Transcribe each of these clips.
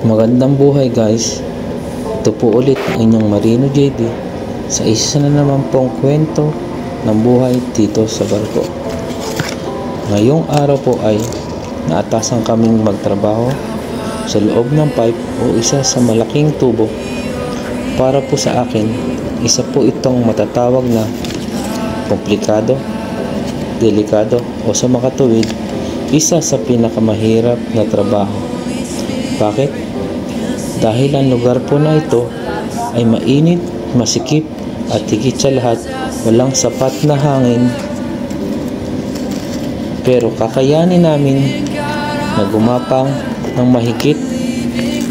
Magandang buhay guys. Ito po ulit ang inyong Marino JD sa isa na naman pong kwento ng buhay dito sa barko. Ngayong araw po ay naatasan kaming magtrabaho sa loob ng pipe o isa sa malaking tubo. Para po sa akin, isa po itong matatawag na komplikado, delikado o sa makatuwid, isa sa pinakamahirap na trabaho. Bakit? Dahil ang lugar po na ito ay mainit, masikip at higit sa lahat walang sapat na hangin. Pero kakayanin namin na gumapang ng mahigit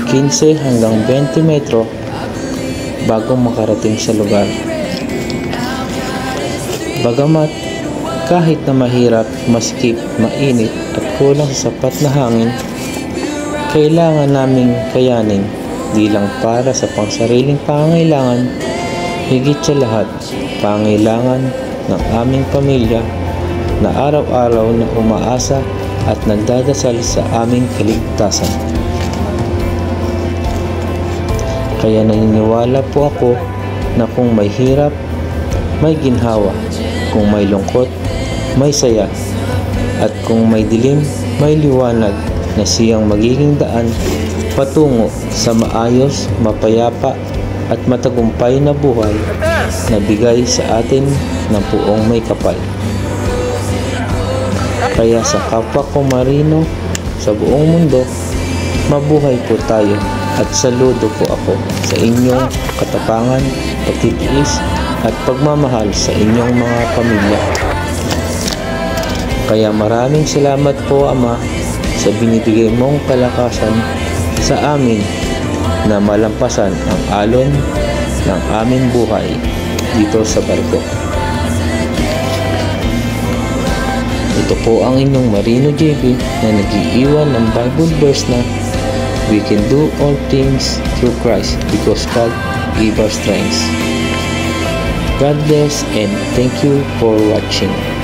15 hanggang 20 metro bago makarating sa lugar. Bagamat kahit na mahirap, masikip, mainit at kulang sa sapat na hangin, kailangan naming kayanin di lang para sa pangsariling pangangailangan, higit sa lahat pangangailangan ng aming pamilya na araw-araw na umaasa at nagdadasal sa aming kaligtasan. Kaya naniniwala po ako na kung may hirap, may ginhawa, kung may lungkot, may saya, at kung may dilim, may liwanag na siyang magiging daan patungo sa maayos, mapayapa at matagumpay na buhay na bigay sa atin ng puong may kapal. Kaya sa kapwa ko Marino sa buong mundo, mabuhay po tayo at saludo po ako sa inyong katapangan, pagtitiis at pagmamahal sa inyong mga pamilya. Kaya maraming salamat po Ama sa binibigay mong kalakasan sa amin na malampasan ang alon ng aming buhay dito sa barko. Ito po ang inyong Marino JB na nag-iiwan ng Bible verse na we can do all things through Christ because God gave us strength. God bless and thank you for watching.